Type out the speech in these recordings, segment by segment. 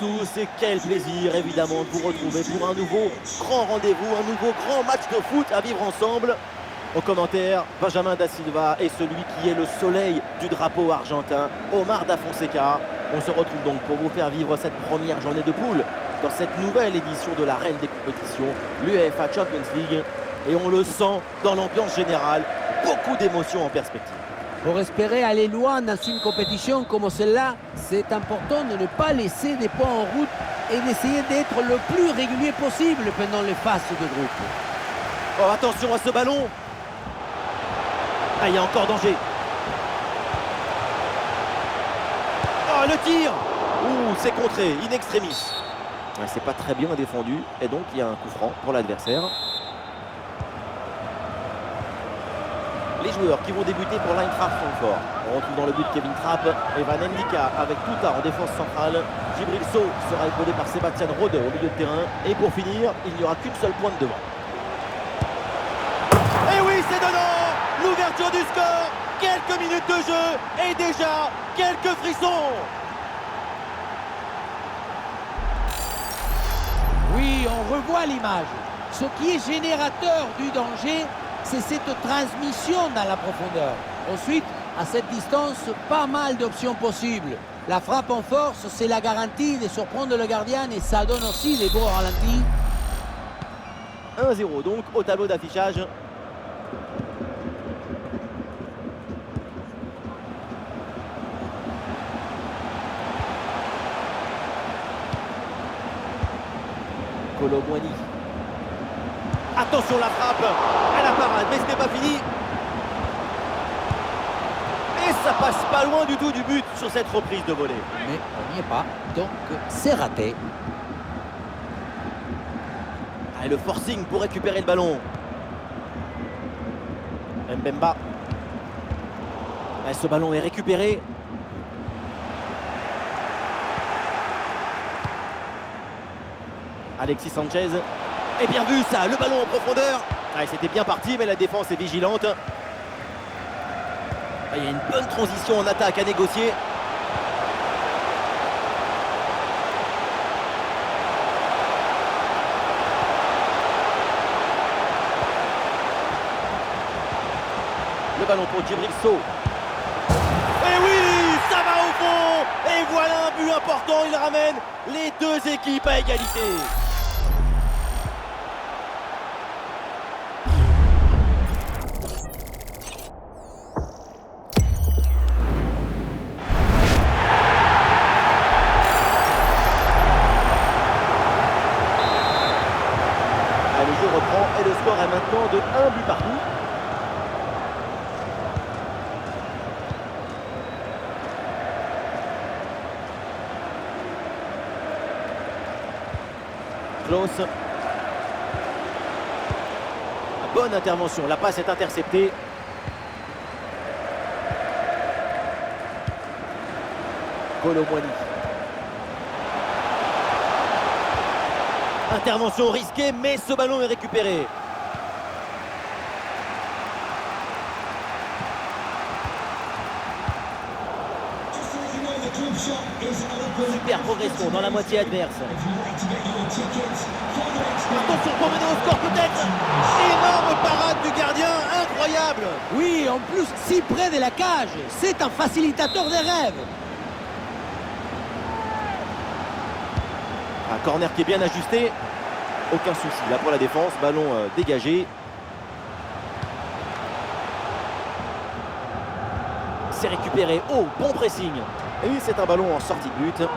tous et quel plaisir évidemment de vous retrouver pour un nouveau grand rendez-vous, un nouveau grand match de foot à vivre ensemble. Au commentaire, Benjamin Da Silva et celui qui est le soleil du drapeau argentin, Omar Da Fonseca. On se retrouve donc pour vous faire vivre cette première journée de poule dans cette nouvelle édition de la reine des compétitions, l'UEFA Champions League. Et on le sent dans l'ambiance générale, beaucoup d'émotions en perspective. Pour espérer aller loin dans une compétition comme celle-là, c'est important de ne pas laisser des points en route et d'essayer d'être le plus régulier possible pendant les phases de groupe. Oh, attention à ce ballon. Ah, il y a encore danger. Oh, le tir. Ouh, c'est contré, in extremis. C'est pas très bien défendu et donc il y a un coup franc pour l'adversaire. Les joueurs qui vont débuter pour l'Eintracht Francfort. On retrouve dans le but Kevin Trapp et Van Endika avec Tuta en défense centrale. Djibril Sow sera épaulé par Sébastien Rode au milieu de terrain. Et pour finir, il n'y aura qu'une seule pointe devant. Et oui, c'est dedans. L'ouverture du score. Quelques minutes de jeu et déjà quelques frissons. Oui, on revoit l'image. Ce qui est générateur du danger, c'est cette transmission dans la profondeur. Ensuite, à cette distance, pas mal d'options possibles. La frappe en force, c'est la garantie de surprendre le gardien et ça donne aussi des beaux ralentis. 1-0 donc au tableau d'affichage. Kolo Muani. Attention la frappe à la parade, mais ce n'est pas fini. Et ça passe pas loin du tout du but sur cette reprise de volée. Mais on n'y est pas, donc c'est raté. Et le forcing pour récupérer le ballon. Mbemba. Et ce ballon est récupéré. Alexis Sanchez. Et bien vu ça, le ballon en profondeur. C'était bien parti, mais la défense est vigilante. Il y a une bonne transition en attaque à négocier. Le ballon pour Djibril Sow. Et oui, ça va au fond. Et voilà un but important, il ramène les deux équipes à égalité. Le jeu reprend et le score est maintenant de 1 but partout. Klaus. Bonne intervention, la passe est interceptée. Kolo Muani. Intervention risquée, mais ce ballon est récupéré. Super progression dans la moitié adverse. Attention pour mener au score peut-être. Énorme parade du gardien, incroyable. Oui, en plus, si près de la cage, c'est un facilitateur des rêves. Un corner qui est bien ajusté. Aucun souci là pour la défense. Ballon dégagé. C'est récupéré. Oh, bon pressing. Et c'est un ballon en sortie de but.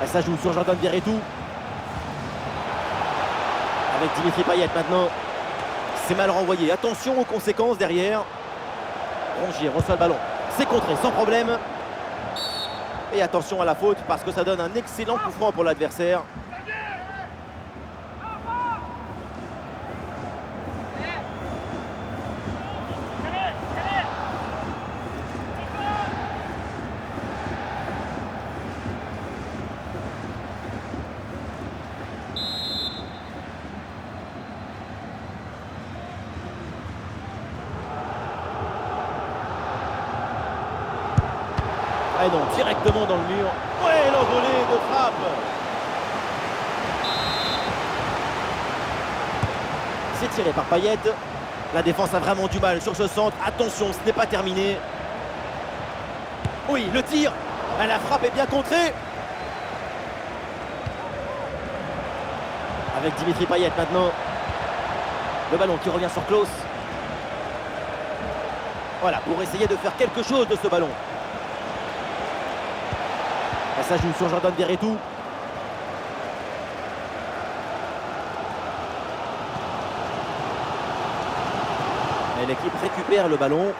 Ça joue sur Jordan Verretou. Avec Dimitri Payet maintenant. C'est mal renvoyé. Attention aux conséquences derrière. Rongier reçoit le ballon. C'est contré sans problème. Et attention à la faute parce que ça donne un excellent coup franc pour l'adversaire. Et non, directement dans le mur. Ouais, l'envolée de frappe. C'est tiré par Payet. La défense a vraiment du mal sur ce centre. Attention, ce n'est pas terminé. Oui, le tir. La frappe est bien contrée. Avec Dimitri Payet maintenant. Le ballon qui revient sur Klose. Voilà, pour essayer de faire quelque chose de ce ballon. Et ça joue sur Jordan Verretou. Et l'équipe récupère le ballon.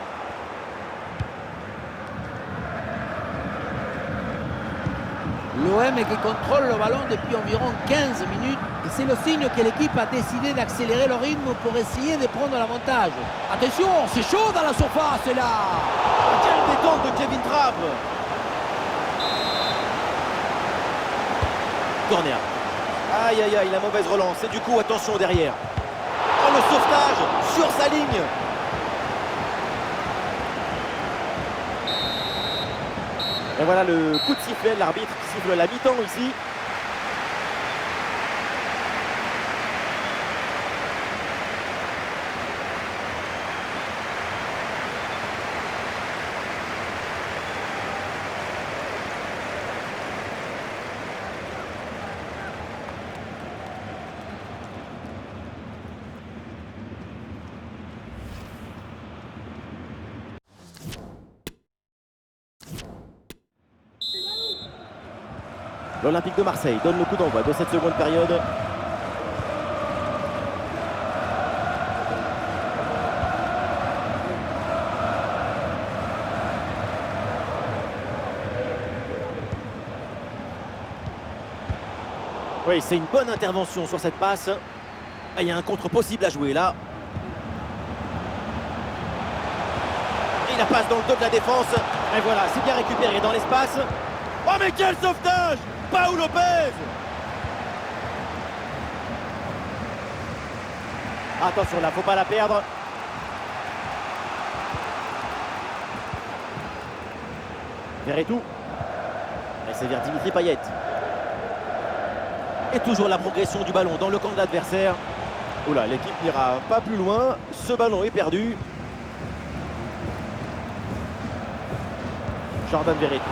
L'OM qui contrôle le ballon depuis environ 15 minutes. Et c'est le signe que l'équipe a décidé d'accélérer le rythme pour essayer de prendre l'avantage. Attention, c'est chaud dans la surface là. Quelle détente de Kevin Trapp. Corner. Aïe aïe aïe, la mauvaise relance. Et du coup, attention derrière. Oh, le sauvetage sur sa ligne. Et voilà le coup de sifflet de l'arbitre qui siffle la mi-temps ici. L'Olympique de Marseille donne le coup d'envoi de cette seconde période. Oui, c'est une bonne intervention sur cette passe. Il y a un contre possible à jouer là. Et la passe dans le dos de la défense. Et voilà, c'est bien récupéré dans l'espace. Oh mais quel sauvetage! Paul Lopez! Attention là, faut pas la perdre. Verretou. Et c'est vers Dimitri Payet. Et toujours la progression du ballon dans le camp de l'adversaire. Oula, l'équipe n'ira pas plus loin. Ce ballon est perdu. Jordan Verretou.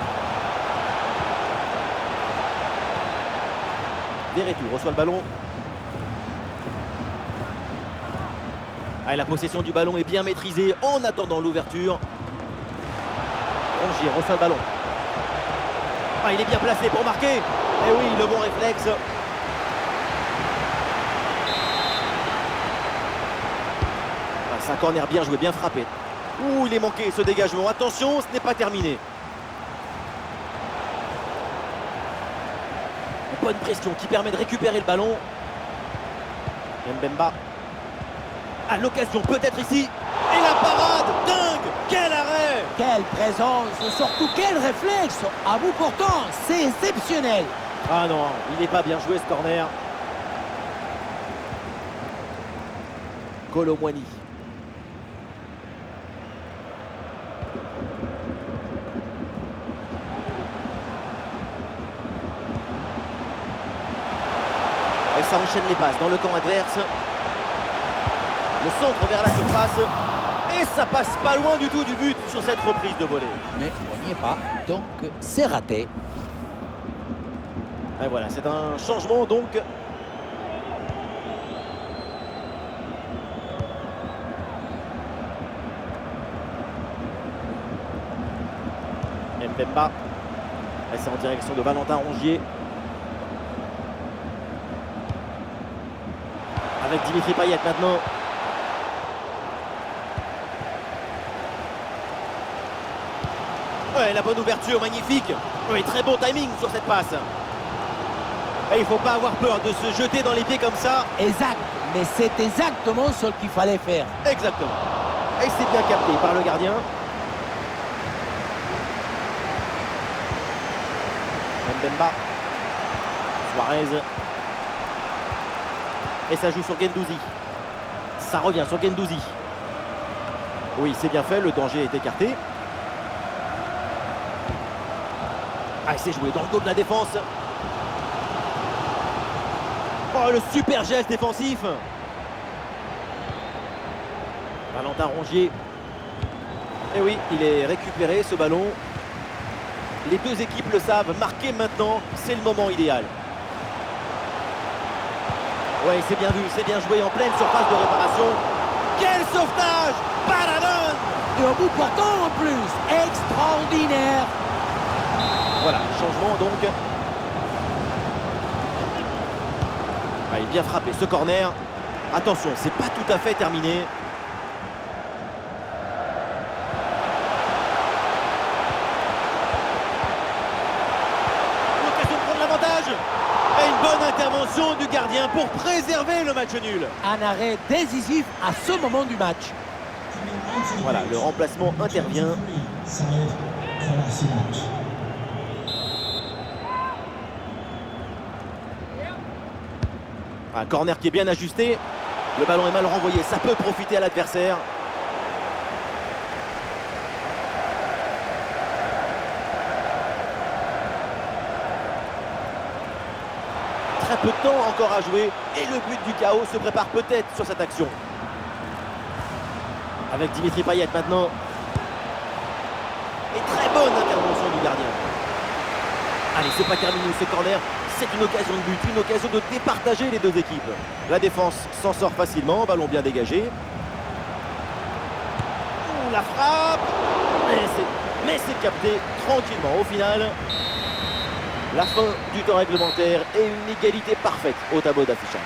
Verretou reçoit le ballon. Ah, la possession du ballon est bien maîtrisée en attendant l'ouverture. Rongier reçoit le ballon. Ah, il est bien placé pour marquer. Et oui, le bon réflexe. Ah, c'est un corner bien joué, bien frappé. Ouh, il est manqué ce dégagement. Attention, ce n'est pas terminé. Bonne pression qui permet de récupérer le ballon. Mbemba. À l'occasion peut-être ici. Et la parade, dingue. Quel arrêt. Quelle présence, surtout quel réflexe. À bout portant, c'est exceptionnel. Ah non, il n'est pas bien joué ce corner. Kolo Muani. Et ça enchaîne les passes dans le camp adverse. Le centre vers la surface. Et ça passe pas loin du tout du but sur cette reprise de volée. Mais on n'y est pas, donc c'est raté. Et voilà, c'est un changement donc. Mbemba. Et c'est en direction de Valentin Rongier. Avec Dimitri Payet maintenant. Ouais, la bonne ouverture, magnifique. Oui, très bon timing sur cette passe. Et il ne faut pas avoir peur de se jeter dans les pieds comme ça. Exact, mais c'est exactement ce qu'il fallait faire. Exactement. Et c'est bien capté par le gardien. Mbemba. Suarez. Et ça joue sur Guendouzi. Ça revient sur Guendouzi. Oui, c'est bien fait, le danger est écarté. Ah, c'est joué dans le dos de la défense. Oh, le super geste défensif. Valentin Rongier. Et oui, il est récupéré ce ballon. Les deux équipes le savent, marquer maintenant, c'est le moment idéal. Ouais, c'est bien vu, c'est bien joué en pleine surface de réparation. Quel sauvetage! Paradon! Et au bout portant en plus, extraordinaire. Voilà, changement donc. Ah, il est bien frappé ce corner. Attention, c'est pas tout à fait terminé. L'occasion de prendre l'avantage. Et une bonne intervention du gardien pour préserver le match nul. Un arrêt décisif à ce moment du match. Voilà, le remplacement intervient. Un corner qui est bien ajusté. Le ballon est mal renvoyé, ça peut profiter à l'adversaire. Très peu de temps encore à jouer et le but du chaos se prépare peut-être sur cette action. Avec Dimitri Payet maintenant. Et très bonne intervention du gardien. Allez, c'est pas terminé ce corner. C'est une occasion de but, une occasion de départager les deux équipes. La défense s'en sort facilement, ballon bien dégagé. Ouh, la frappe. Mais c'est capté tranquillement au final. La fin du temps réglementaire et une égalité parfaite au tableau d'affichage.